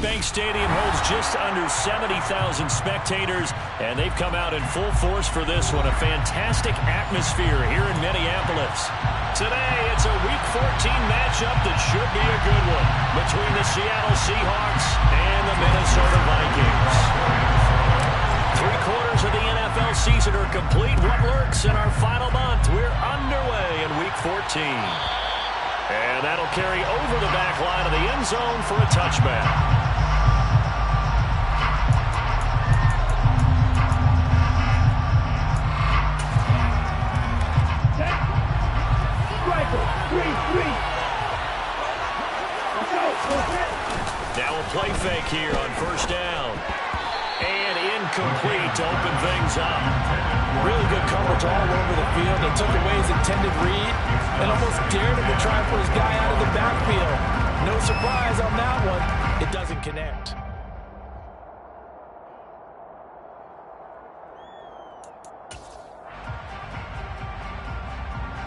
Bank Stadium holds just under 70,000 spectators, and they've come out in full force for this one. A fantastic atmosphere here in Minneapolis. Today, it's a Week 14 matchup that should be a good one between the Seattle Seahawks and the Minnesota Vikings. 3/4 of the NFL season are complete. What lurks in our final month? We're underway in Week 14. And that'll carry over the back line of the end zone for a touchback. Now a play fake here on first down. And incomplete to open things up. Really good coverage all over the field. They took away his intended read and almost dared him to try for his guy out of the backfield. No surprise on that one. It doesn't connect.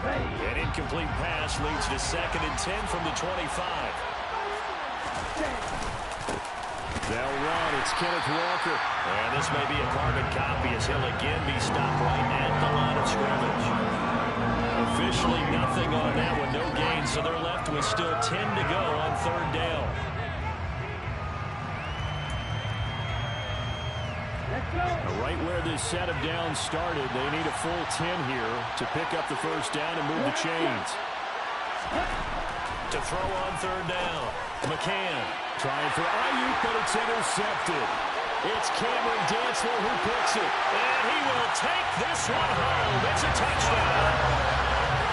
An incomplete pass leads to 2nd and 10 from the 25. They'll run. It's Kenneth Walker. And this may be a carbon copy as he'll again be stopped right at the line of scrimmage. Officially nothing on that one. No gain, so they're left with still 10 to go on 3rd down. Right where this set of downs started, they need a full 10 here to pick up the first down and move the chains. To throw on 3rd down. McCann trying for Ayuk, but it's intercepted. It's Cameron Dantzler who picks it. And he will take this one home. It's a touchdown.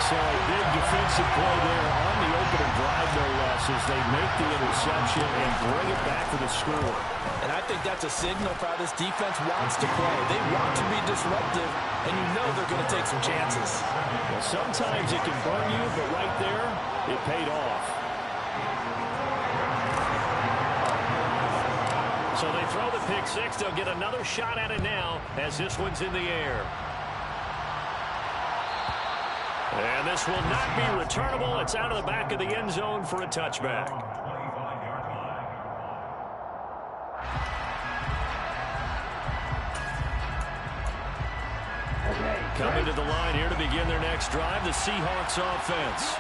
So a big defensive play there on the opening drive, no less, as they make the interception and bring it back for the score. And I think that's a signal for how this defense wants to play. They want to be disruptive, and you know they're going to take some chances. Well, sometimes it can burn you, but right there, it paid off. So they throw the pick six. They'll get another shot at it now as this one's in the air. And this will not be returnable. It's out of the back of the end zone for a touchback. Coming to the line here to begin their next drive, the Seahawks offense.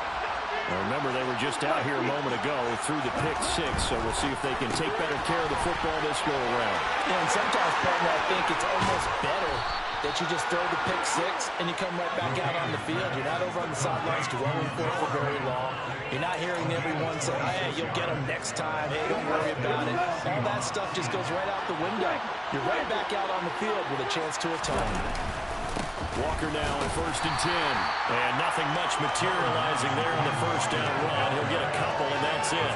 Now remember, they were just out here a moment ago through the pick six, so we'll see if they can take better care of the football this go-around. Yeah, and sometimes, partner, I think it's almost better that you just throw the pick six and you come right back out on the field. You're not over on the sidelines dwelling for very long. You're not hearing everyone say, hey, you'll get them next time. Hey, don't worry about it. All that stuff just goes right out the window. You're right back out on the field with a chance to atone. Walker now on 1st and 10. And nothing much materializing there on the first down run. He'll get a couple, and that's it.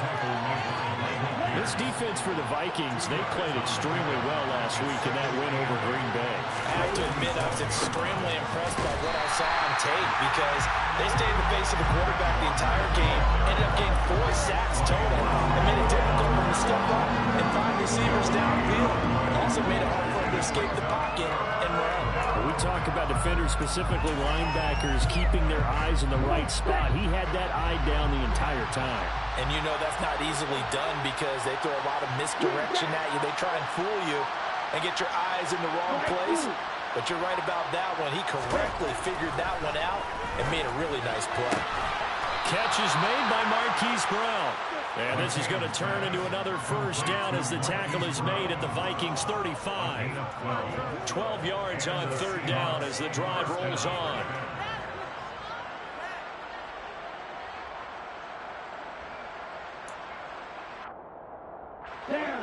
This defense for the Vikings, they played extremely well last week in that win over Green Bay. I have to admit, I was extremely impressed by what I saw on tape because they stayed in the face of the quarterback the entire game, ended up getting 4 sacks total, and made it difficult for him to step up and find receivers downfield. Also made it hard for him to escape the pocket and run. When we talk about defenders, specifically linebackers, keeping their eyes in the right spot, he had that eye down the entire time. And you know that's not easily done because they throw a lot of misdirection at you. They try and fool you and get your eyes in the wrong place. But you're right about that one. He correctly figured that one out and made a really nice play. Catch is made by Marquise Brown. And this is going to turn into another first down as the tackle is made at the Vikings 35. 12 yards on 3rd down as the drive rolls on.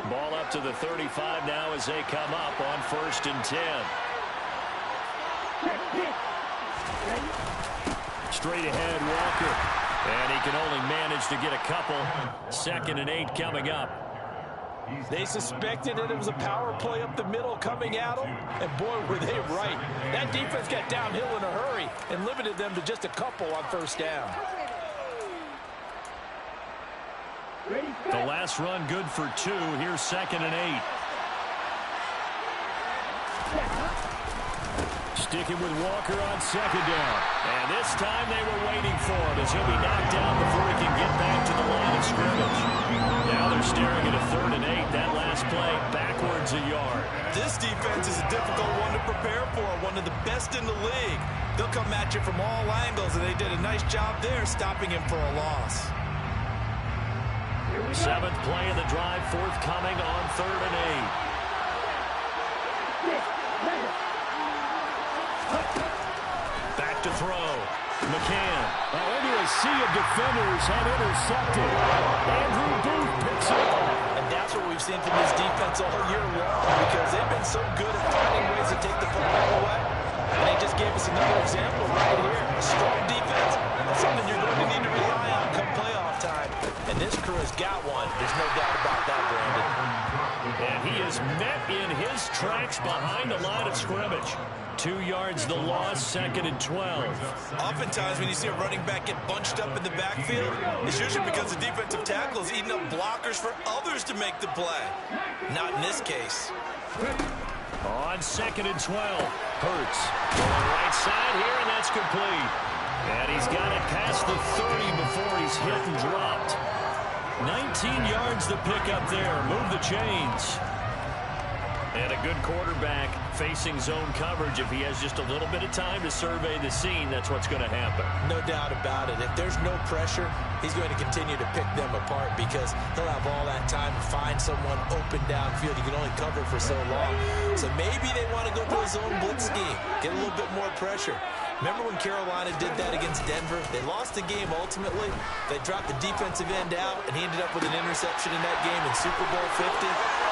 Ball up to the 35 now as they come up on 1st and 10. Straight ahead, Walker. And he can only manage to get a couple. 2nd and 8 coming up. They suspected that it was a power play up the middle coming at them, and boy, were they right. That defense got downhill in a hurry and limited them to just a couple on 1st down. The last run good for 2. Here's 2nd and 8. Sticking with Walker on second down. And this time they were waiting for him as he'll be knocked down before he can get back to the line of scrimmage. Now they're staring at a 3rd and 8. That last play backwards a yard. This defense is a difficult one to prepare for, one of the best in the league. They'll come at you from all angles, and they did a nice job there stopping him for a loss. 7th play of the drive, forthcoming on 3rd and 8. Back to throw. McCann. Into a sea of defenders and intercepted. Andrew Booth picks it up. And that's what we've seen from this defense all year long, because they've been so good at finding ways to take the football away. And they just gave us another example right here. A strong defense. That's something you're going to need to rely on come playoff time. And this crew has got one. There's no doubt about that, Brandon. And he is met in his tracks behind the line of scrimmage. 2 yards the loss, 2nd and 12. Oftentimes when you see a running back get bunched up in the backfield, it's usually because the defensive tackle is eating up blockers for others to make the play. Not in this case. On 2nd and 12, Hurts on the right side here, and that's complete. And he's got it past the 30 before he's hit and dropped. 19 yards the pick up there. Move the chains. And a good quarterback facing zone coverage. If he has just a little bit of time to survey the scene, that's what's going to happen. No doubt about it. If there's no pressure, he's going to continue to pick them apart because he'll have all that time to find someone open downfield. You can only cover for so long. So maybe they want to go to a zone blitz scheme, get a little bit more pressure. Remember when Carolina did that against Denver? They lost the game ultimately. They dropped the defensive end out, and he ended up with an interception in that game in Super Bowl 50.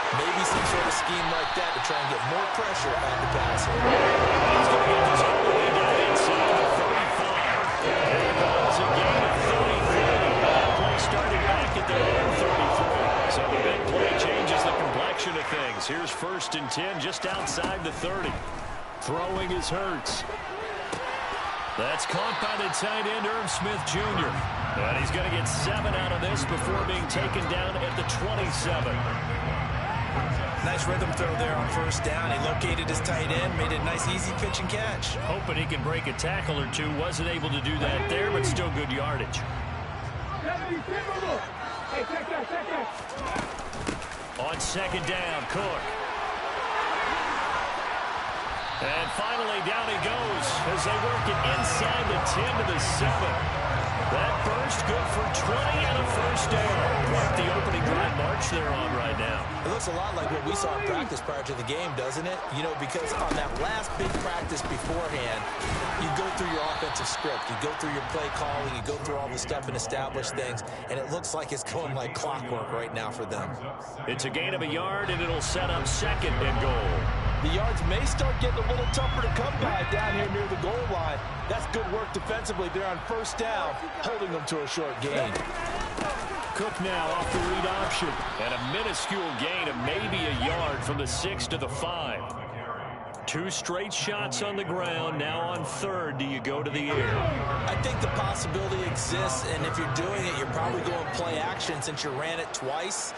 Maybe some sort of scheme like that to try and get more pressure on the passer. He's going to get this all the way down inside the 35. And it goes a gain of 33. That play started back at their own 33. So the big play changes the complexion of things. Here's 1st and 10 just outside the 30. Throwing is Hurts. That's caught by the tight end, Irv Smith Jr. And he's going to get 7 out of this before being taken down at the 27. Nice rhythm throw there on 1st down. He located his tight end, made it a nice, easy pitch and catch. Hoping he can break a tackle or two. Wasn't able to do that there, but still good yardage. On 2nd down, Cook. And finally, down he goes as they work it inside the 10 to the 7. That burst good for 20 and a 1st down. What the opening drive march they're on right now. It looks a lot like what we saw in practice prior to the game, doesn't it? You know, because on that last big practice beforehand, you go through your offensive script, you go through your play calling, you go through all the stuff and establish things, and it looks like it's going like clockwork right now for them. It's a gain of a yard, and it'll set up 2nd and goal. The yards may start getting a little tougher to come by down here near the goal line. That's good work defensively. They're on 1st down, holding them to a short gain. Cook now off the read option. And a minuscule gain of maybe a yard from the 6 to the 5. 2 straight shots on the ground. Now on 3rd, do you go to the air? I think the possibility exists, and if you're doing it, you're probably going play action since you ran it twice.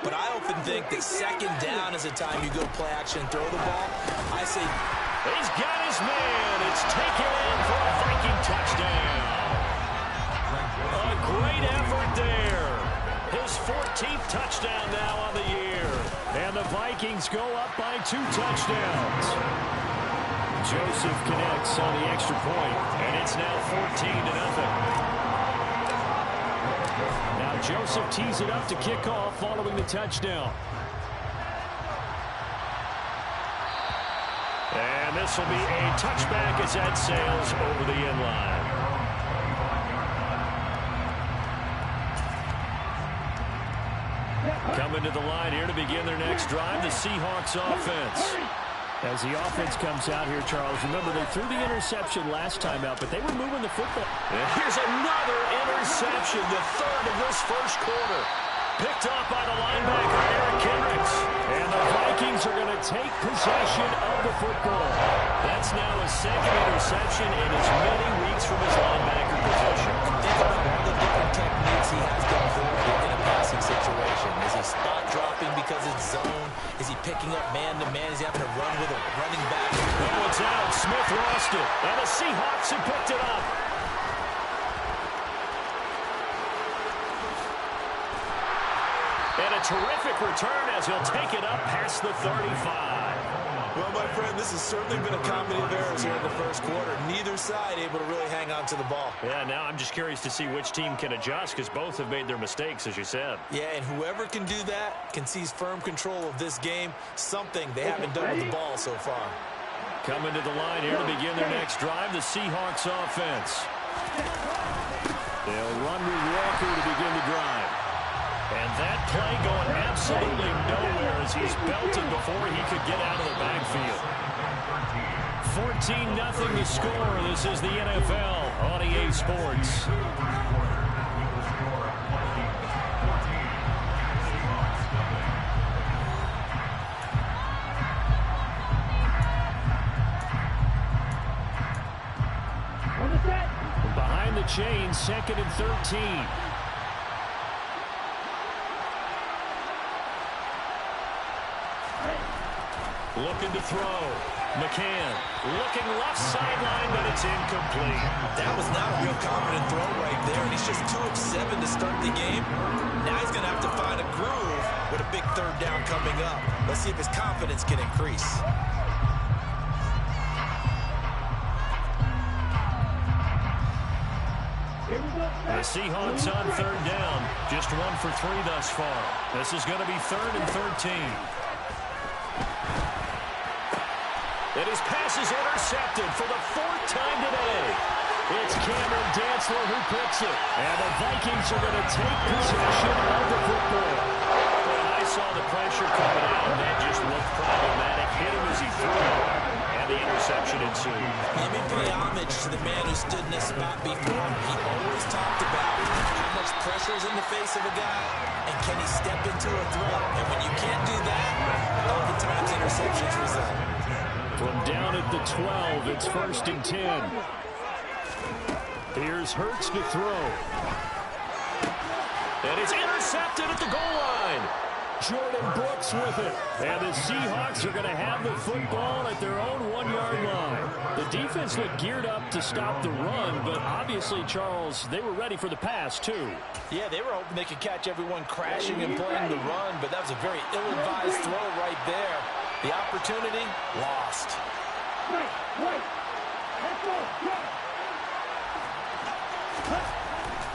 But I often think that 2nd down is the time you go play action and throw the ball. I say, he's got his man. It's taken in for a Viking touchdown. A great effort there. His 14th touchdown now on the year. And the Vikings go up by 2 touchdowns. Joseph connects on the extra point, and it's now 14-0. Now Joseph tees it up to kick off following the touchdown. And this will be a touchback as that sails over the end line. Coming to the line here to begin their next drive, the Seahawks offense. As the offense comes out here, Charles, remember they threw the interception last time out, but they were moving the football. And here's another interception, the 3rd of this 1st quarter. Picked off by the linebacker, Eric Kendricks. And the Vikings are going to take possession of the football. That's now a 2nd interception in as many weeks from his linebacker position. Think about all the different techniques he has to employ in a passing situation. Is he spot dropping because it's zone? Is he picking up man-to-man? Is he having to run with a running back? Oh, it's out. Smith And a terrific return as he'll take it up past the 35. Well, my friend, this has certainly been a comedy of errors here in the first quarter. Neither side able to really hang on to the ball. Yeah, now I'm just curious to see which team can adjust because both have made their mistakes, as you said. Yeah, and whoever can do that can seize firm control of this game, something they haven't done with the ball so far. Coming to the line here to begin their next drive, the Seahawks offense. They'll run with Walker to begin the drive. And that play going absolutely nowhere as he's belted before he could get out of the backfield. 14-0 the score. This is the NFL on EA Sports. Behind the chain, 2nd and 13. Looking to throw. McCann looking left sideline, but it's incomplete. That was not a real confident throw right there, and he's just 2 of 7 to start the game. Now he's going to have to find a groove with a big 3rd down coming up. Let's see if his confidence can increase. The Seahawks on 3rd down. Just 1 for 3 thus far. This is going to be 3rd and 13. And his pass is intercepted for the 4th time today. It's Cameron Dantzler who picks it. And the Vikings are going to take possession of the football. Well, I saw the pressure coming out, and that just looked problematic. Hit him as he threw it, and the interception ensued. Let me pay homage to the man who stood in this spot before. He always talked about how much pressure is in the face of a guy, and can he step into a throw. And when you can't do that, oftentimes interceptions result. From down at the 12, it's 1st and 10. Here's Hurts to throw. And it's intercepted at the goal line. Jordan Brooks with it. And the Seahawks are going to have the football at their own 1-yard line. The defense looked geared up to stop the run, but obviously, Charles, they were ready for the pass, too. Yeah, they were hoping they could catch everyone crashing and playing the run, but that was a very ill-advised throw right there. The opportunity lost.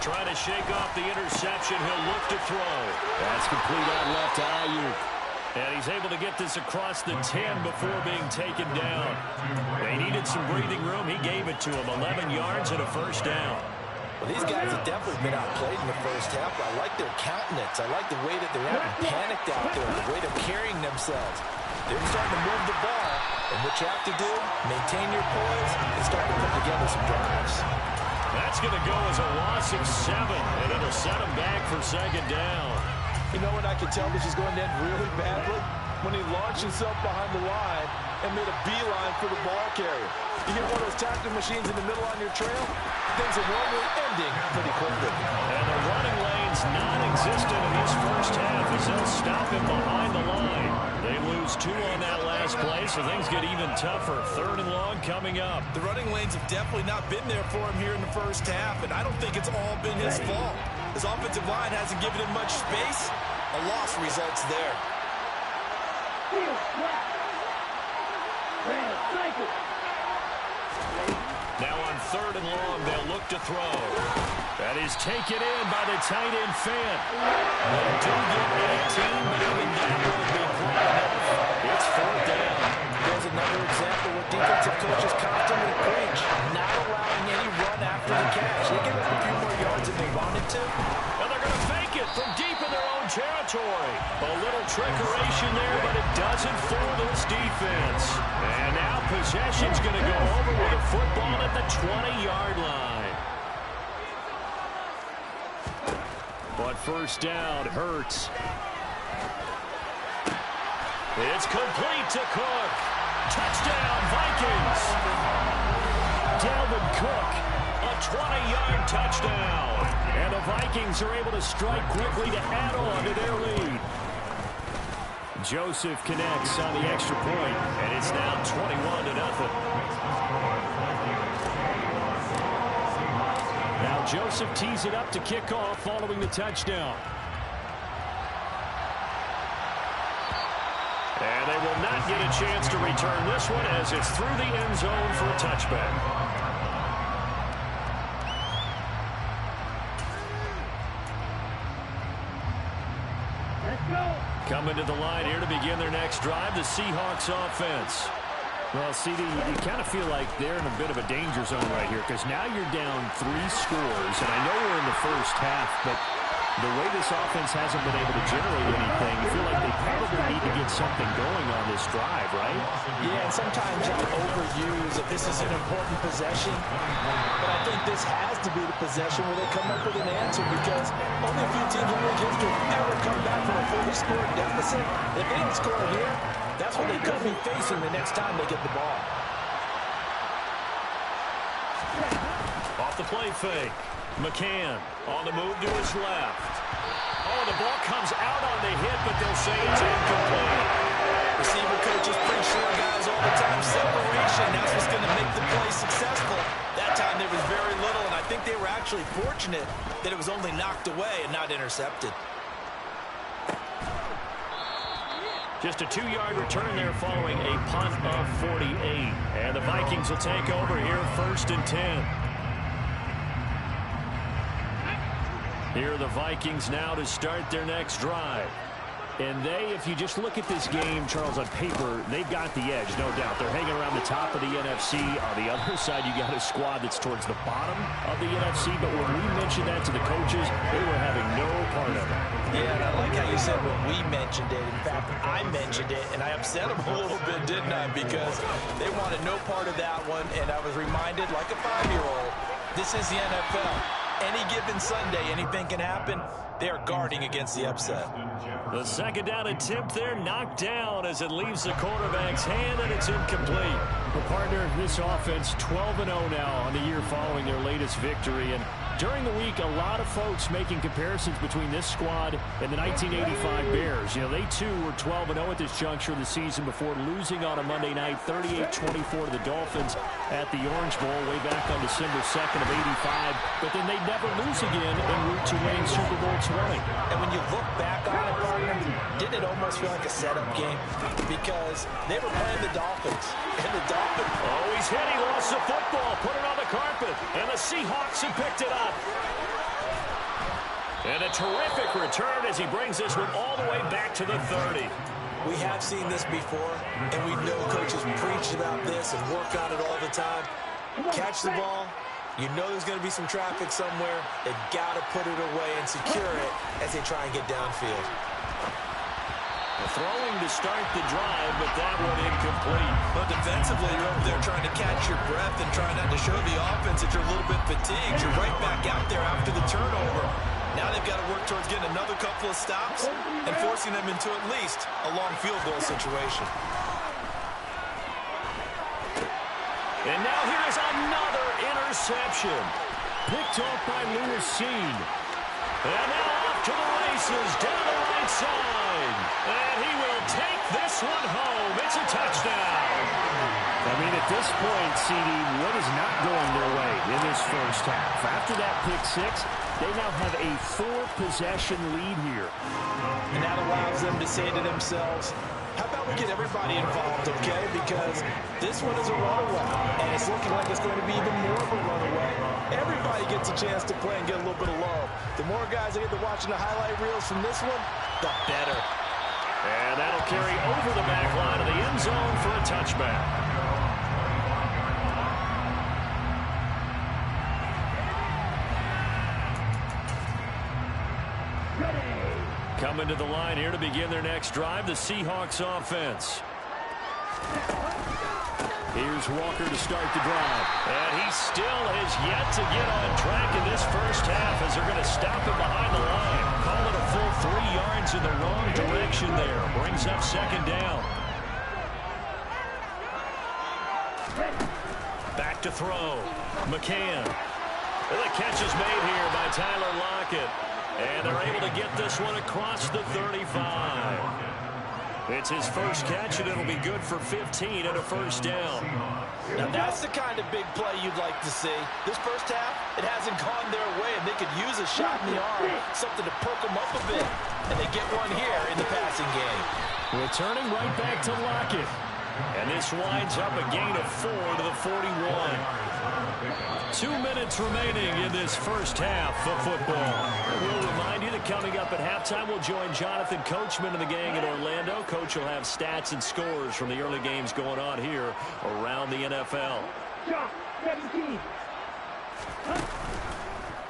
Trying to shake off the interception. He'll look to throw. That's complete out left to Ayuk. And he's able to get this across the 10 before being taken down. They needed some breathing room. He gave it to him. 11 yards and a 1st down. Well, these guys have definitely been outplayed in the first half. I like their countenance. I like the way that they're having panicked out there, the way they're carrying themselves. They're starting to move the ball. And what you have to do, maintain your poise and start to put together some drives. That's going to go as a loss of 7, and it'll set him back for 2nd down. You know what, I could tell this is going to end really badly? When he launched himself behind the line and made a beeline for the ball carrier. You get one of those tackling machines in the middle on your trail, things are normally ending pretty quickly. And the running lane's non-existent in his first half as they'll stop him behind the line. They lose 2 on that last play, so things get even tougher. 3rd and long coming up. The running lanes have definitely not been there for him here in the first half, and I don't think it's all been his fault. His offensive line hasn't given him much space. A loss results there. Now on 3rd and long, they'll look to throw. That is taken in by the tight end Fant. They do get 18, but even that won't be quite enough. It's 4th down. There's another example where defensive coaches constantly preach, not allowing any run after the catch. They give up a few more yards if they wanted to. And they're going to fake it from deep in their own territory. A little trickeration there, but it doesn't fool this defense. And now possession's going to go over with a football at the 20-yard line. But 1st down, Hurts. It's complete to Cook. Touchdown, Vikings. Dalvin Cook, a 20-yard touchdown. And the Vikings are able to strike quickly to add on to their lead. Joseph connects on the extra point, and it's now 21-0. Now Joseph tees it up to kick off following the touchdown. And they will not get a chance to return this one as it's through the end zone for a touchback. Coming to the line here to begin their next drive, the Seahawks offense. Well, CD, you kind of feel like they're in a bit of a danger zone right here because now you're down 3 scores, and I know we're in the first half, but the way this offense hasn't been able to generate anything, you feel like they probably need to get something going on this drive, right? Yeah, and sometimes I'll overuse if this is an important possession, but I think this has to be the possession where they come up with an answer because only a few teams in league history have ever come back from a fully scored deficit. If they don't score here, that's what they could be facing the next time they get the ball. Off the play fake. McCann on the move to his left. Oh, the ball comes out on the hit, but they'll say it's incomplete. Receiver coaches preach sure guys all the time. Separation, that's what's going to make the play successful. That time there was very little, and I think they were actually fortunate that it was only knocked away and not intercepted. Just a 2-yard return there following a punt of 48. And the Vikings will take over here, 1st and 10. Here are the Vikings now to start their next drive. And they, if you just look at this game, Charles, on paper, they've got the edge, no doubt. They're hanging around the top of the NFC. On the other side, you got a squad that's towards the bottom of the NFC. But when we mentioned that to the coaches, they were having no part of it. Yeah, and I like how you said when we mentioned it. In fact, I mentioned it, and I upset them a little bit, didn't I? Because they wanted no part of that one, and I was reminded, like a 5-year-old, this is the NFL. Any given Sunday, anything can happen. They are guarding against the upset. The second down attempt there knocked down as it leaves the quarterback's hand, and it's incomplete. The partner, this offense 12-0 now on the year following their latest victory. And during the week, a lot of folks making comparisons between this squad and the 1985 Bears. You know, they too were 12-0 at this juncture of the season before losing on a Monday night 38-24 to the Dolphins at the Orange Bowl way back on December 2nd of 85. But then they never lose again en route to winning Super Bowl 20. And when you look back on it, partner, didn't it almost feel like a setup game? Because they were playing the Dolphins. And the Dolphins... Oh, he's hit. He lost the football. Put it on the carpet. And the Seahawks have picked it up. And a terrific return as he brings this one all the way back to the 30. We have seen this before, and we know coaches preach about this and work on it all the time. Catch the ball. You know there's going to be some traffic somewhere. They've got to put it away and secure it as they try and get downfield. Throwing to start the drive, but that one incomplete. But defensively, you're over there trying to catch your breath and trying not to show the offense that you're a little bit fatigued. You're right back out there after the turnover. Now they've got to work towards getting another couple of stops and forcing them into at least a long field goal situation. And now here is another interception. Picked off by Lewis Seen. And now off to the races down the right side. And he will take this one home. It's a touchdown. I mean, at this point, CD, what is not going their way in this first half? After that pick-6, they now have a 4-possession lead here. And that allows them to say to themselves, how about we get everybody involved, okay? Because this one is a runaway, and it's looking like it's going to be even more of a runaway. Everybody gets a chance to play and get a little bit of love. The more guys that get to watching the highlight reels from this one, the better. And that'll carry over the back line of the end zone for a touchback. Coming to the line here to begin their next drive, the Seahawks offense. Here's Walker to start the drive. And he still has yet to get on track in this first half as they're going to stop him behind the line. Call it a full 3 yards in the wrong direction there. Brings up second down. Back to throw. McCann. And the catch is made here by Tyler Lockett. And they're able to get this one across the 35. It's his first catch, and it'll be good for 15 and a first down. Now that's the kind of big play you'd like to see. This first half, it hasn't gone their way, and they could use a shot in the arm, something to perk them up a bit. And they get one here in the passing game. Returning right back to Lockett. And this winds up a gain of 4 to the 41. 2 minutes remaining in this first half of football. We'll remind you that coming up at halftime, we'll join Jonathan Coachman and the gang in Orlando. Coach will have stats and scores from the early games going on here around the NFL.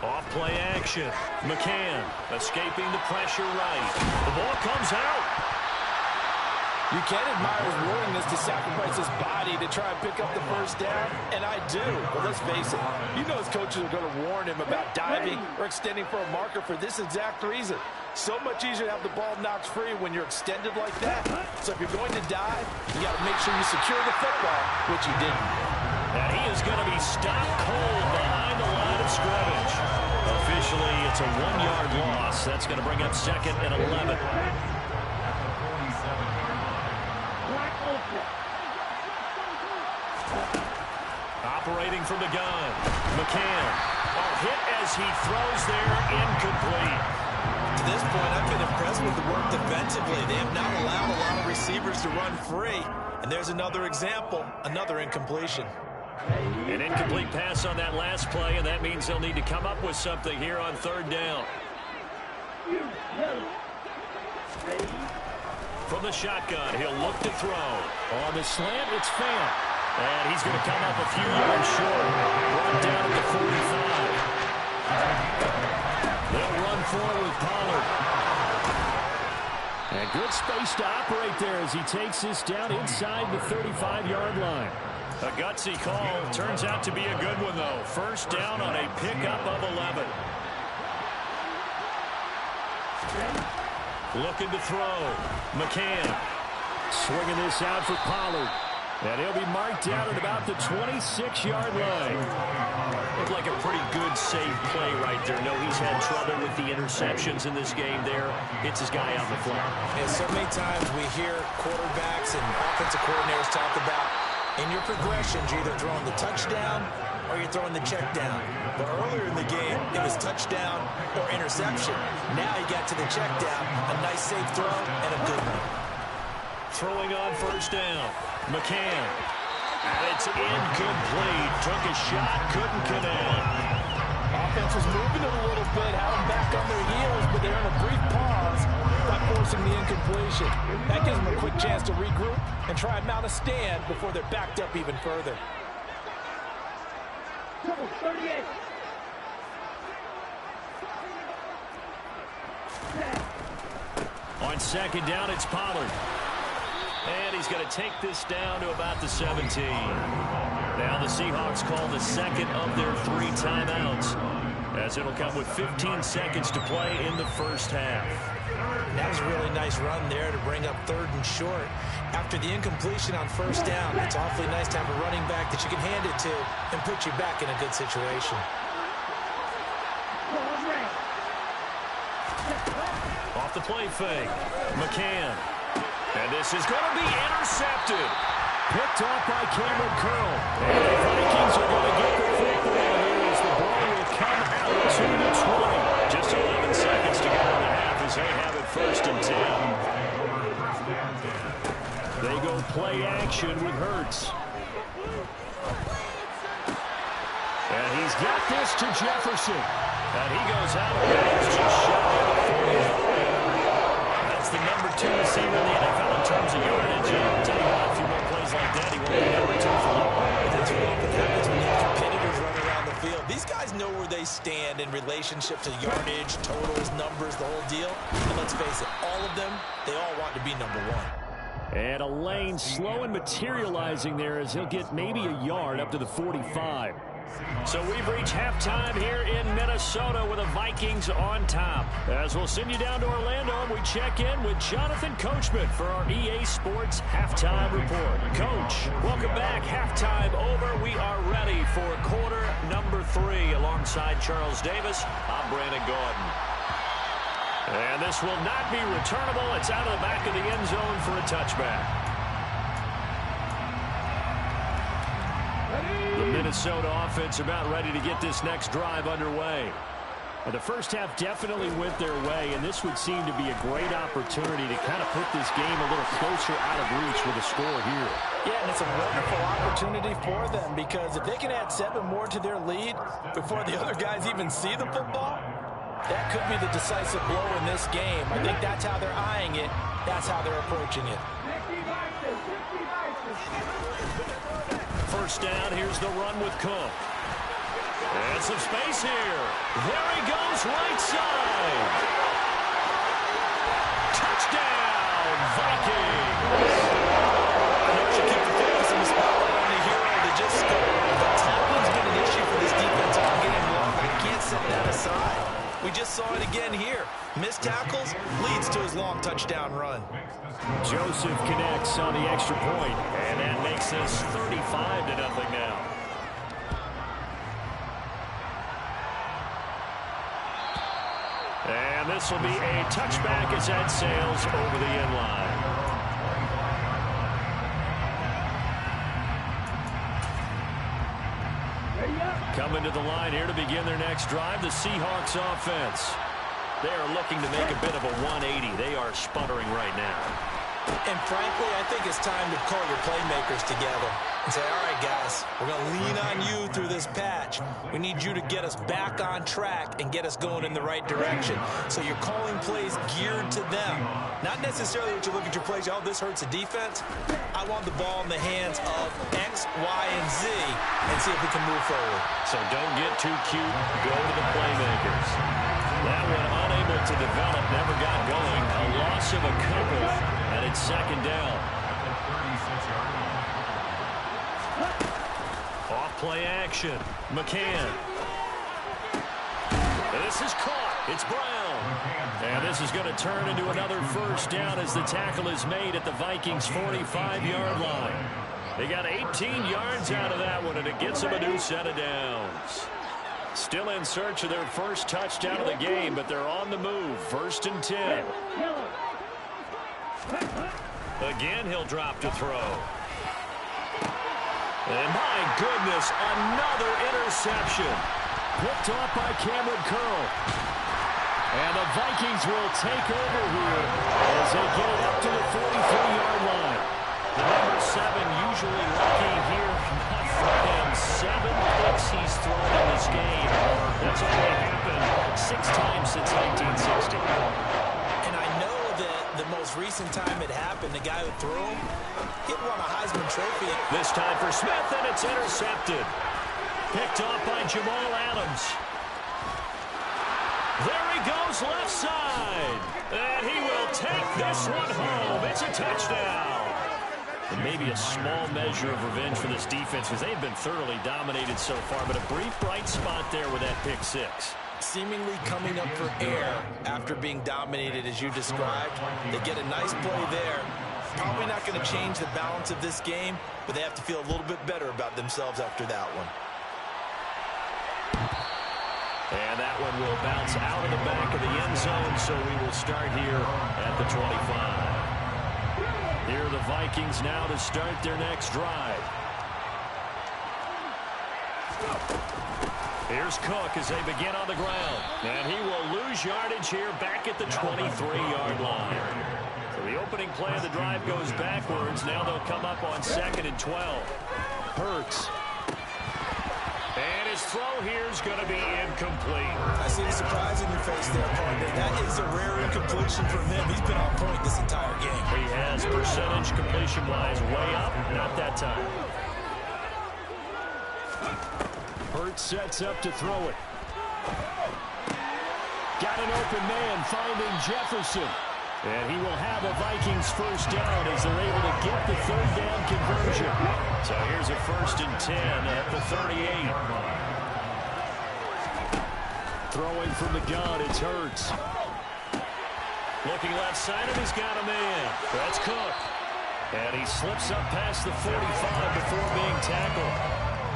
Off play action. McCann escaping the pressure right. The ball comes out. You can admire his willingness to sacrifice his body to try and pick up the first down, and I do. But let's face it, you know his coaches are going to warn him about diving or extending for a marker for this exact reason. So much easier to have the ball knocked free when you're extended like that. So if you're going to dive, you got to make sure you secure the football, which he didn't. And he is going to be stopped cold behind the line of scrimmage. Officially, it's a 1-yard loss. That's going to bring up 2nd and 11. Operating from the gun, McCann. Hit as he throws there, incomplete. To this point, I've been impressed with the work defensively. They have not allowed a lot of receivers to run free. And there's another example, another incompletion. An incomplete pass on that last play, and that means they'll need to come up with something here on 3rd down. From the shotgun, he'll look to throw. On the slant, it's Fant. And he's going to come up a few yards short. Brought down at the 45. They'll run forward with Pollard. And good space to operate there as he takes this down inside the 35-yard line. A gutsy call. Turns out to be a good one, though. First down on a pickup of 11. Looking to throw. McCann swinging this out for Pollard. And he'll be marked down at about the 26-yard line. Looked like a pretty good, safe play right there. No, he's had trouble with the interceptions in this game there. Hits his guy out the flat. And so many times we hear quarterbacks and offensive coordinators talk about in your progressions, you're either throwing the touchdown or you're throwing the check down. But earlier in the game, it was touchdown or interception. Now he got to the check down, a nice safe throw, and a good one. Throwing on first down. McCann. And it's incomplete. Took a shot, couldn't connect. Offense was moving it a little bit, had them back on their heels, but they're in a brief pause by forcing the incompletion. That gives them a quick chance to regroup and try and mount a stand before they're backed up even further. 38. On 2nd down, it's Pollard. And he's going to take this down to about the 17. Now the Seahawks call the 2nd of their 3 timeouts, as it'll come with 15 seconds to play in the first half. That was a really nice run there to bring up 3rd and short. After the incompletion on first down, it's awfully nice to have a running back that you can hand it to and put you back in a good situation. Off the play fake, McCann. And this is going to be intercepted. Picked off by Cameron Curl. And the Vikings are going to get the football here as the ball will come out to the 20. Just 11 seconds to go in the half as they have it 1st and 10. They go play action with Hurts. And he's got this to Jefferson. And he goes out of bounds just shy of 40. That's the number 2 receiver in the NFL in terms of yardage. I'll tell you what, a few more plays like that, he won't be number 2 for long. That's what often happens when you have competitors running around the field. These guys know where they stand in relationship to yardage, totals, numbers, the whole deal. And let's face it, all of them, they all want to be number 1. And a lane slow and materializing there as he'll get maybe a yard up to the 45. So we've reached halftime here in Minnesota with the Vikings on top. As we'll send you down to Orlando and we check in with Jonathan Coachman for our EA Sports Halftime Report. Coach, welcome back. Halftime over. We are ready for quarter number 3 alongside Charles Davis. I'm Brandon Gordon. And this will not be returnable. It's out of the back of the end zone for a touchback. The Minnesota offense about ready to get this next drive underway. The first half definitely went their way, and this would seem to be a great opportunity to kind of put this game a little closer out of reach with a score here. Yeah, and it's a wonderful opportunity for them because if they can add 7 more to their lead before the other guys even see the football, that could be the decisive blow in this game. I think that's how they're eyeing it. That's how they're approaching it. First down, here's the run with Cook. And some space here. There he goes, right side. Touchdown, Vikings. You should keep the focus on the spotlight on the hero that just scored. The tackling's been an issue for this defense all game long. I can't set that aside. We just saw it again here. Missed tackles leads to his long touchdown run. Joseph connects on the extra point, and that makes this 35-0 now. And this will be a touchback as that sails over the end line. Coming to the line here to begin their next drive, the Seahawks offense. They are looking to make a bit of a 180. They are sputtering right now. And frankly, I think it's time to call your playmakers together and say, all right, guys, we're going to lean on you through this patch. We need you to get us back on track and get us going in the right direction. So you're calling plays geared to them. Not necessarily what you look at your plays, oh, this hurts the defense. I want the ball in the hands of X, Y, and Z and see if we can move forward. So don't get too cute. Go to the playmakers. That one unable to develop, never got going. A loss of a couple, and it's second down. Off play action. McCann. This is caught. It's Brown. And this is going to turn into another first down as the tackle is made at the Vikings' 45-yard line. They got 18 yards out of that one, and it gets them a new set of downs. Still in search of their first touchdown of the game, but they're on the move. 1st and 10. Again, he'll drop to throw. And my goodness, another interception. Picked off by Cameron Curl. And the Vikings will take over here as they get it up to the 43-yard line. The number 7 usually lucky here. Not for him. 7 picks he's thrown in this game. That's only happened 6 times since 1960. And I know that the most recent time it happened, the guy who threw him, he won a Heisman Trophy. This time for Smith, and it's intercepted. Picked off by Jamal Adams. There he goes, left side. And he will take this one home. It's a touchdown. And maybe a small measure of revenge for this defense because they've been thoroughly dominated so far, but a brief bright spot there with that pick 6. Seemingly coming up for air after being dominated as you described. They get a nice play there. Probably not going to change the balance of this game, but they have to feel a little bit better about themselves after that one. And that one will bounce out of the back of the end zone, so we will start here at the 25. Here are the Vikings now to start their next drive. Here's Cook as they begin on the ground. And he will lose yardage here back at the 23-yard line. So the opening play of the drive goes backwards. Now they'll come up on 2nd and 12. Hurts. And his throw here is going to be incomplete. I see the surprise in your face there, partner. That is a rare incompletion from him. He's been on point this entire game. He has percentage completion-wise way up. Not that time. Hurts sets up to throw it. Got an open man finding Jefferson. And he will have a Vikings first down as they're able to get the 3rd down conversion. So here's a 1st and 10 at the 38. Throwing from the gun, it's Hurts. Looking left side, and he's got a man. That's Cook. And he slips up past the 45 before being tackled.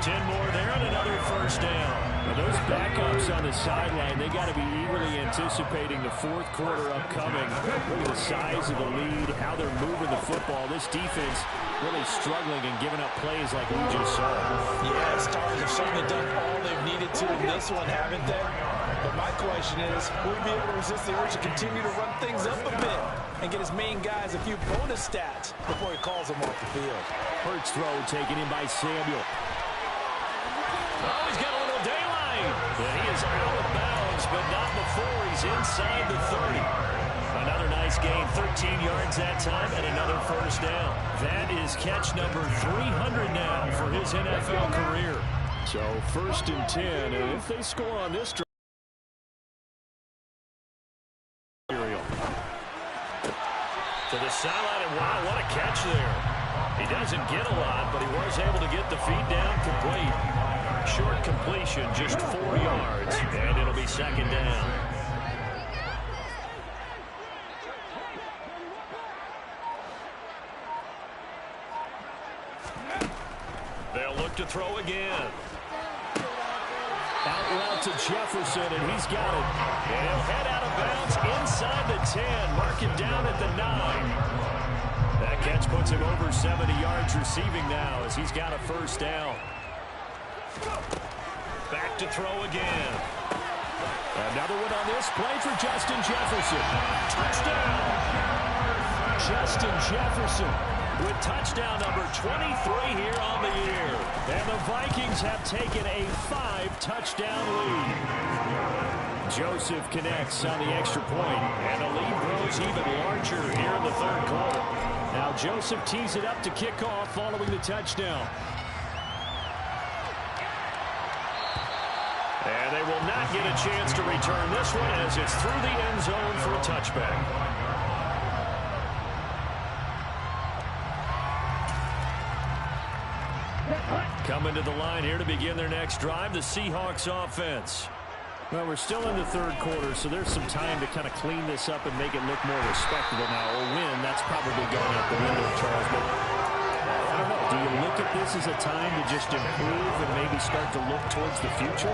10 more there and another first down. Now those backups Seahawks on the sideline, they got to be eagerly anticipating the fourth quarter upcoming. Look at the size of the lead, how they're moving the football. This defense really struggling and giving up plays like we just saw. Yeah, Stars have certainly done all they've needed to in this one, haven't they? But my question is, will he be able to resist the urge to continue to run things up a bit and get his main guys a few bonus stats before he calls them off the field? Hurts throw taken in by Samuel. Oh, he's got a little daylight. And he is out of bounds, but not before he's inside the 30. Another nice gain, 13 yards that time, and another first down. That is catch number 300 now for his NFL career. So 1st and 10, and if they score on this drive, to the sideline, and wow, what a catch there. He doesn't get a lot, but he was able to get the feed down complete. Short completion, just 4 yards, and it'll be 2nd down. They'll look to throw again. Out route to Jefferson, and he's got it. And he'll head out of bounds inside the 10. Mark him down at the 9. That catch puts him over 70 yards receiving now as he's got a first down. Back to throw again. Another one on this play for Justin Jefferson. Touchdown! Justin Jefferson with touchdown number 23 here on the year. And the Vikings have taken a 5-touchdown lead. Joseph connects on the extra point, and the lead grows even larger here in the 3rd quarter. Now Joseph tees it up to kick off following the touchdown. And they will not get a chance to return this one as it's through the end zone for a touchback. Coming to the line here to begin their next drive, the Seahawks offense. Well, we're still in the 3rd quarter, so there's some time to kind of clean this up and make it look more respectable now. A win, that's probably going out the window, Charles. But I don't know. Do you look at this as a time to just improve and maybe start to look towards the future?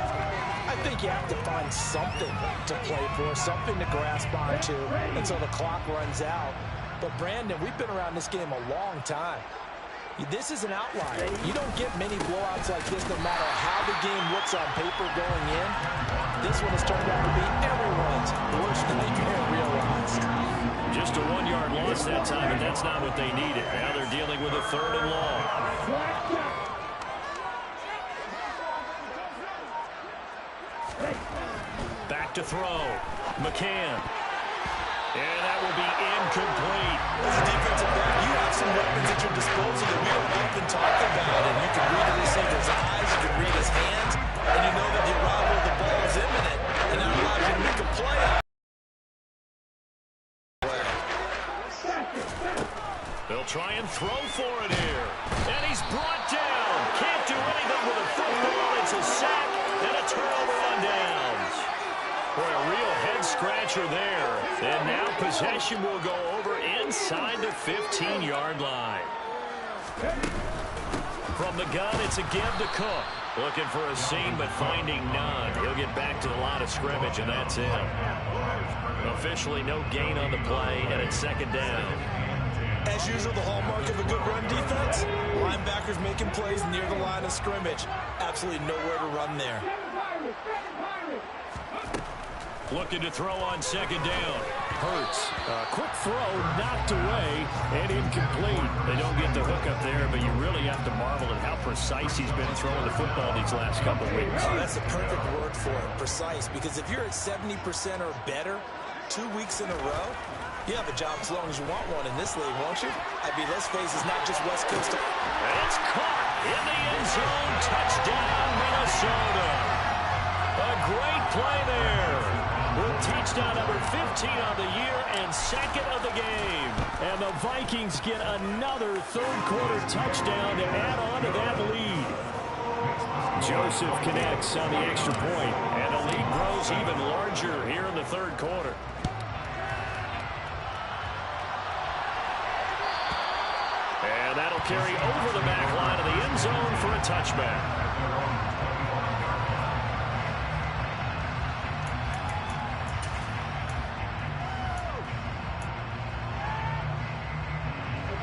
I think you have to find something to play for, something to grasp onto until the clock runs out. But, Brandon, we've been around this game a long time. This is an outlier. You don't get many blowouts like this no matter how the game looks on paper going in. This one has turned out to be everyone's worst nightmare realized. Just a 1-yard loss that time, and that's not what they needed. Now they're dealing with a 3rd and long. Back to throw. McCann. And that will be incomplete. As a defensive back, you have some weapons at your disposal that we don't often talk about. And you can read the receiver's eyes, you can read his hands, and you know that the arrival of the ball is imminent. And that allows you to make a play. They'll try and throw for it here. And he's brought down. Can't do anything with a football. It's a sack and a turnover on downs. Boy, a real head-scratcher there. And now possession will go over inside the 15-yard line. From the gun, it's a give to Cook. Looking for a seam, but finding none. He'll get back to the line of scrimmage, and that's it. Officially no gain on the play, and it's 2nd down. As usual, the hallmark of a good run defense, linebackers making plays near the line of scrimmage. Absolutely nowhere to run there. Looking to throw on 2nd down. Hurts. Quick throw, knocked away, and incomplete. They don't get the hook up there, but you really have to marvel at how precise he's been throwing the football these last couple of weeks. Oh, that's a perfect word for it, precise, because if you're at 70% or better 2 weeks in a row, you have a job as long as you want one in this league, won't you? I mean, let's face it, it's not just West Coast. And it's caught in the end zone. Touchdown, Minnesota. A great play there. With touchdown number 15 on the year and 2nd of the game. And the Vikings get another 3rd quarter touchdown to add on to that lead. Joseph connects on the extra point, and the lead grows even larger here in the 3rd quarter. And that'll carry over the back line of the end zone for a touchback.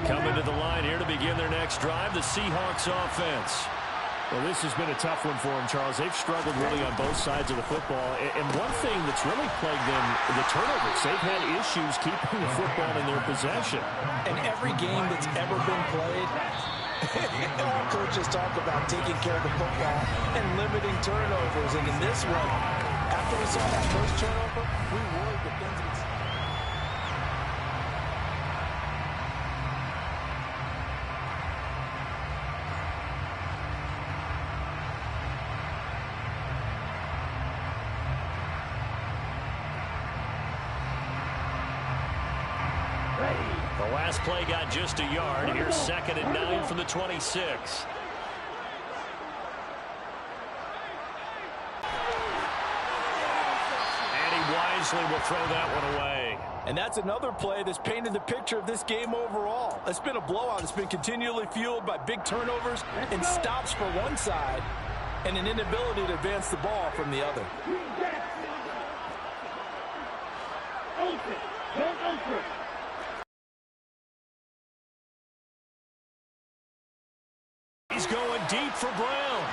Coming to the line here to begin their next drive, the Seahawks offense. Well, this has been a tough one for them, Charles. They've struggled really on both sides of the football. And one thing that's really plagued them, the turnovers. They've had issues keeping the football in their possession. In every game that's ever been played, all coaches talk about taking care of the football and limiting turnovers. And in this one, after we saw that first turnover, we worried that things would... The last play got just a yard. Here's 2nd and 9 from the 26. And he wisely will throw that one away. And that's another play that's painted the picture of this game overall. It's been a blowout. It's been continually fueled by big turnovers and stops for one side and an inability to advance the ball from the other. He's going deep for Brown.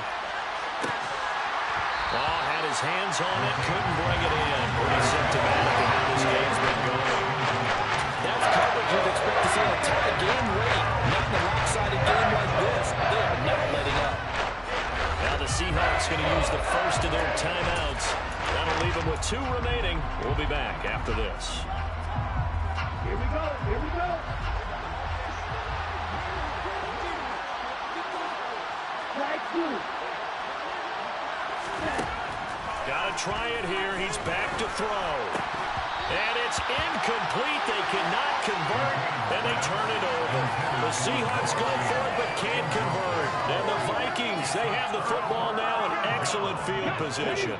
Oh, had his hands on it, couldn't bring it in. Pretty symptomatic of how this game's been going. That's coverage you'd expect to see in a tight game late. Not in a lopsided game like this. They are not letting up. Now the Seahawks going to use the first of their timeouts. That'll leave them with 2 remaining. We'll be back after this. Here we go. Here we go. Gotta try it here. He's back to throw. And it's incomplete. They cannot convert, and they turn it over. The Seahawks go for it, but can't convert. And the Vikings, they have the football now in excellent field position.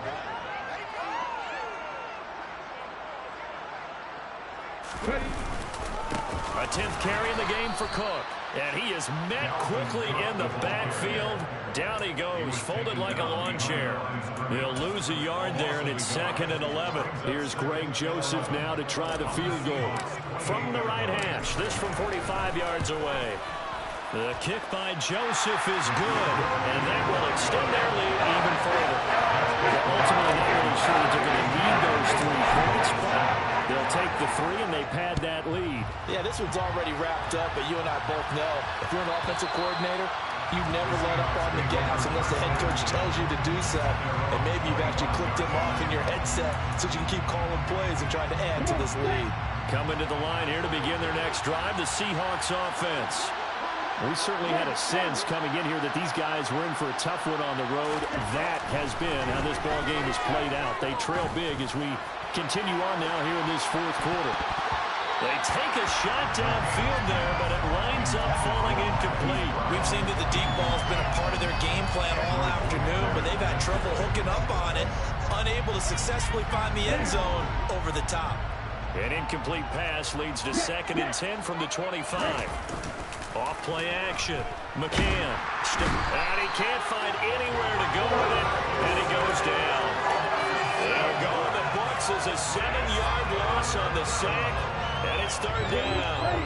A 10th carry in the game for Cook. And he is met quickly in the backfield. Down he goes, folded like a lawn chair. They'll lose a yard there, and it's 2nd and 11. Here's Greg Joseph now to try the field goal. From the right hash, this from 45 yards away. The kick by Joseph is good, and that will extend their lead even further. Ultimately, not really sure that they're going to need those 3 points, but they'll take the 3, and they pad that lead. Yeah, this one's already wrapped up, but you and I both know if you're an offensive coordinator, you never let up on the gas unless the head coach tells you to do so. And maybe you've actually clicked him off in your headset so you can keep calling plays and trying to add to this lead. Coming to the line here to begin their next drive, the Seahawks offense. We certainly had a sense coming in here that these guys were in for a tough one on the road. That has been how this ball game has played out. They trail big as we continue on now here in this 4th quarter. They take a shot downfield there, but it lines up falling incomplete. We've seen that the deep ball's been a part of their game plan all afternoon, but they've had trouble hooking up on it, unable to successfully find the end zone over the top. An incomplete pass leads to 2nd and 10 from the 25. Off play action. McCann. And he can't find anywhere to go with it, and he goes down. They'll go in the books as a 7-yard loss on the sack, and it's 3rd down.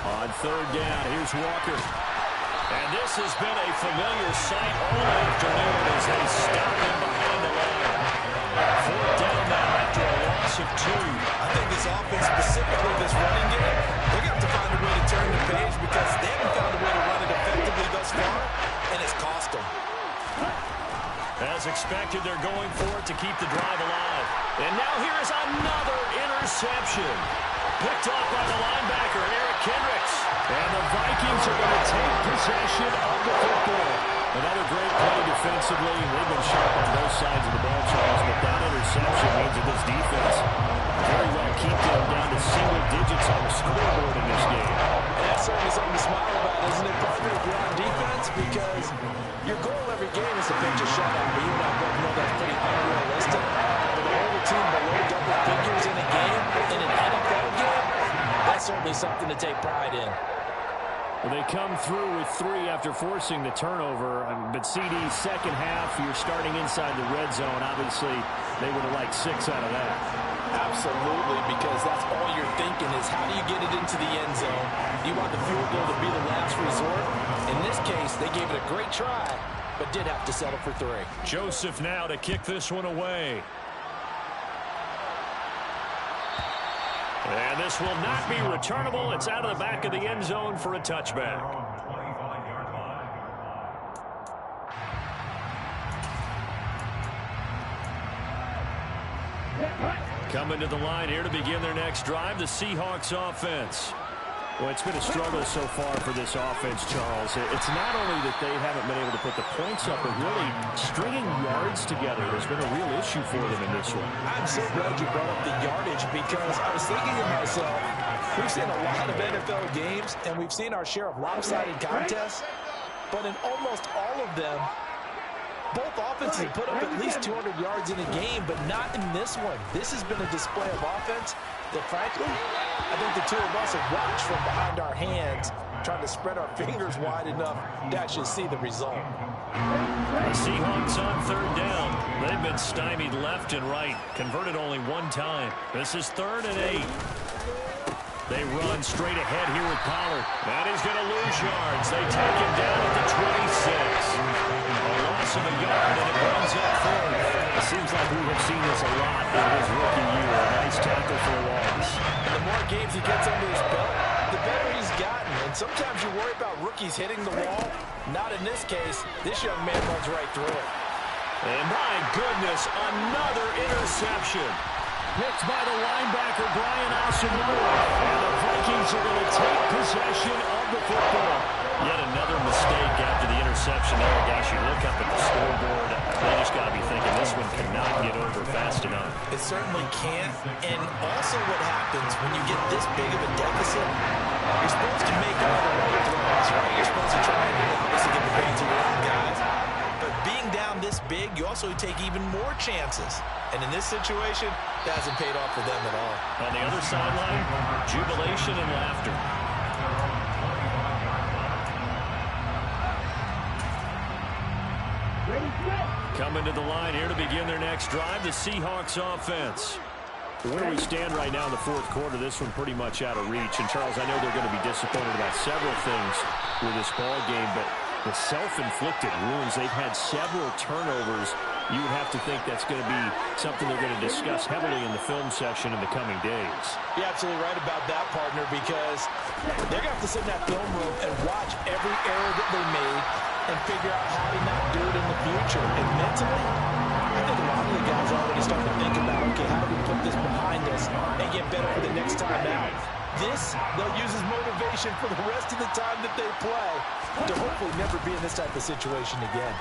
On 3rd down, here's Walker. And this has been a familiar sight all afternoon as they stop him behind the line. 4th down now after a loss of 2. I think this offense, specifically this running game, they're going to have to find a way to turn the page because they haven't found a way to run it effectively thus far, and it's cost them. As expected, they're going for it to keep the drive alive. And now here is another interception. Picked off by the linebacker, Eric Kendricks. And the Vikings are going to take possession of the football. Another great play defensively. They've been sharp on both sides of the ball, Charles, but that interception means that this defense very well keep them down to single digits on the scoreboard in this game. And that's certainly something to smile about, isn't it, partner, if you're on defense? Because your goal every game is to pitch a shutout, but you and I both know that's pretty unrealistic. But to hold a team below double figures in a game, in an NFL game, that's certainly something to take pride in. Well, they come through with 3 after forcing the turnover. But CD's second half, you're starting inside the red zone. Obviously, They would have liked 6 out of that. Absolutely, because that's all you're thinking is how do you get it into the end zone? You want the field goal to be the last resort. In this case, they gave it a great try, but did have to settle for 3. Joseph now to kick this one away. And this will not be returnable. It's out of the back of the end zone for a touchback. Coming to the line here to begin their next drive, the Seahawks offense. Well, it's been a struggle so far for this offense, Charles. It's not only that they haven't been able to put the points up, but really stringing yards together has been a real issue for them in this one. I'm so glad you brought up the yardage because I was thinking to myself, we've seen a lot of NFL games, and we've seen our share of lopsided contests, but in almost all of them, both offenses put up at least 200 yards in a game, but not in this one. This has been a display of offense that, frankly, I think the two of us have watched from behind our hands, trying to spread our fingers wide enough to actually see the result. The Seahawks on 3rd down. They've been stymied left and right, converted only 1 time. This is 3rd and 8. They run straight ahead here with Pollard. And he's going to lose yards. They take him down at the 26. A loss of a yard, and it runs up 4. It seems like we have seen this a lot in his rookie year. A nice tackle for a loss. And the more games he gets under his belt, the better he's gotten. And sometimes you worry about rookies hitting the wall. Not in this case. This young man runs right through it. And my goodness, another interception. Picked by the linebacker, Brian Asamoah. And the Vikings are going to take possession of the football. Yet another mistake after the interception there. Gosh, you look up at the scoreboard. They just got to be thinking this one cannot get over fast enough. It certainly can't. And also what happens when you get this big of a deficit, you're supposed to make another right throws, right? You're supposed to try and obviously get the bangs around guys. But being down this big, you also take even more chances. And in this situation, that hasn't paid off for them at all. On the other sideline, jubilation and laughter. Coming to the line here to begin their next drive, the Seahawks offense. Where we stand right now in the 4th quarter, this one pretty much out of reach. And, Charles, I know they're going to be disappointed about several things with this ball game, but the self-inflicted wounds, they've had several turnovers. You would have to think that's going to be something they're going to discuss heavily in the film session in the coming days. You're absolutely right about that, partner, because they're going to have to sit in that film room and watch every error that they made and figure out how to not do it in the future. And mentally, I think a lot of the guys are already starting to think about, okay, how do we put this behind us and get better for the next time out? This, they'll use as motivation for the rest of the time that they play to hopefully never be in this type of situation again.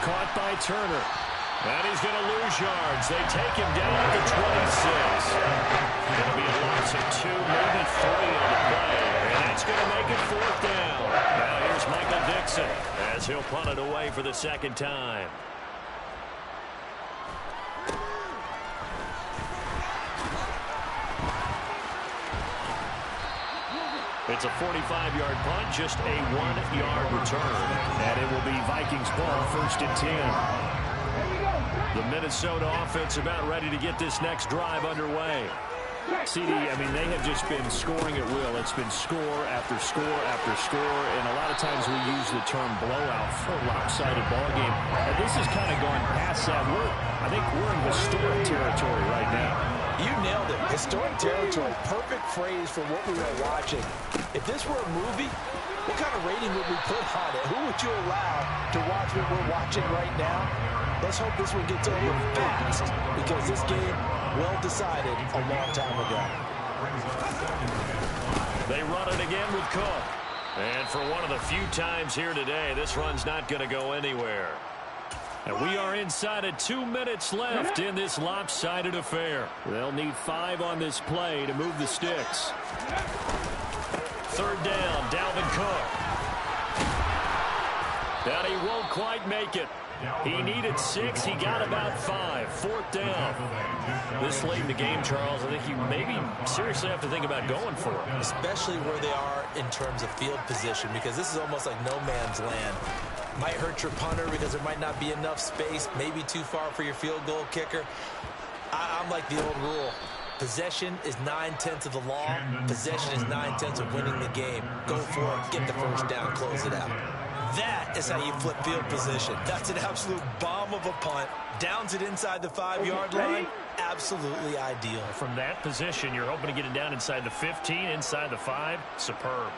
Caught by Turner. And he's going to lose yards. They take him down at the 26. Going to be a loss of 2, maybe 3 on the play. And that's going to make it 4th down. Now here's Michael Dixon as he'll punt it away for the 2nd time. It's a 45-yard punt, just a 1-yard return. And it will be Vikings ball, 1st and 10. The Minnesota offense about ready to get this next drive underway. CD, I mean, they have just been scoring at will. It's been score after score after score, and a lot of times we use the term blowout for a lopsided ball game. And this has kind of gone past that. I think we're in historic territory right now. You nailed it. Historic territory. Perfect phrase for what we were watching. If this were a movie, what kind of rating would we put on it? Who would you allow to watch what we're watching right now? Let's hope this one gets over fast, because this game, well decided a long time ago. They run it again with Cook. And for one of the few times here today, this run's not going to go anywhere. And we are inside of 2 minutes left in this lopsided affair. They'll need 5 on this play to move the sticks. 3rd down, Dalvin Cook. And he won't quite make it. He needed 6. He got about 5. 4th down. This late in the game, Charles, I think you maybe seriously have to think about going for it. Especially where they are in terms of field position, because this is almost like no man's land. Might hurt your punter because there might not be enough space, maybe too far for your field goal kicker. I'm like the old rule. Possession is 9/10 of the law. Possession is 9/10 of winning the game. Go for it. Get the first down. Close it out. That is how you flip field position. That's an absolute bomb of a punt. Downs it inside the 5-yard line. Absolutely ideal. From that position, you're hoping to get it down inside the 15, inside the 5. Superb.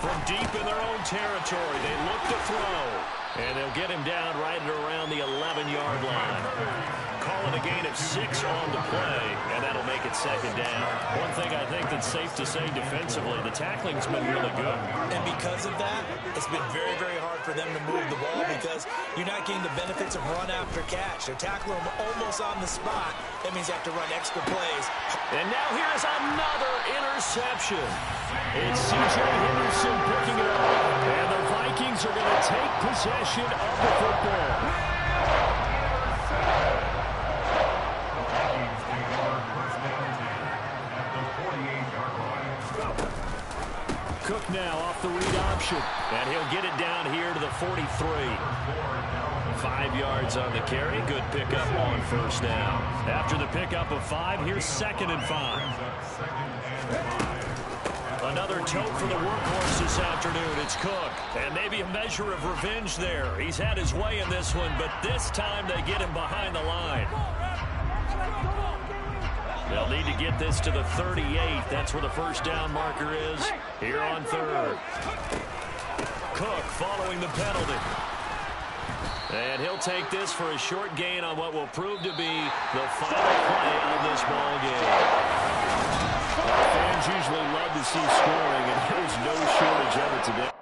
From deep in their own territory, they look to throw. And they'll get him down right at around the 11-yard line. Calling a gain of 6 on the play, and that'll make it 2nd down. One thing I think that's safe to say defensively, the tackling's been really good. And because of that, it's been very, very hard for them to move the ball because you're not getting the benefits of run after catch. They're tackling them almost on the spot. That means you have to run extra plays. And now here's another interception. It's C.J. Henderson picking it up. And the Vikings are going to take possession of the football. Cook now off the read option. And he'll get it down here to the 43. 5 yards on the carry. Good pickup on 1st down. After the pickup of 5, here's 2nd and 5. Another tote for the workhorse this afternoon. It's Cook. And maybe a measure of revenge there. He's had his way in this one, but this time they get him behind the line. They'll need to get this to the 38. That's where the 1st down marker is. Here on 3rd. Cook following the penalty. And he'll take this for a short gain on what will prove to be the final play of this ball game. Fans usually love to see scoring, and there's no shortage of it today.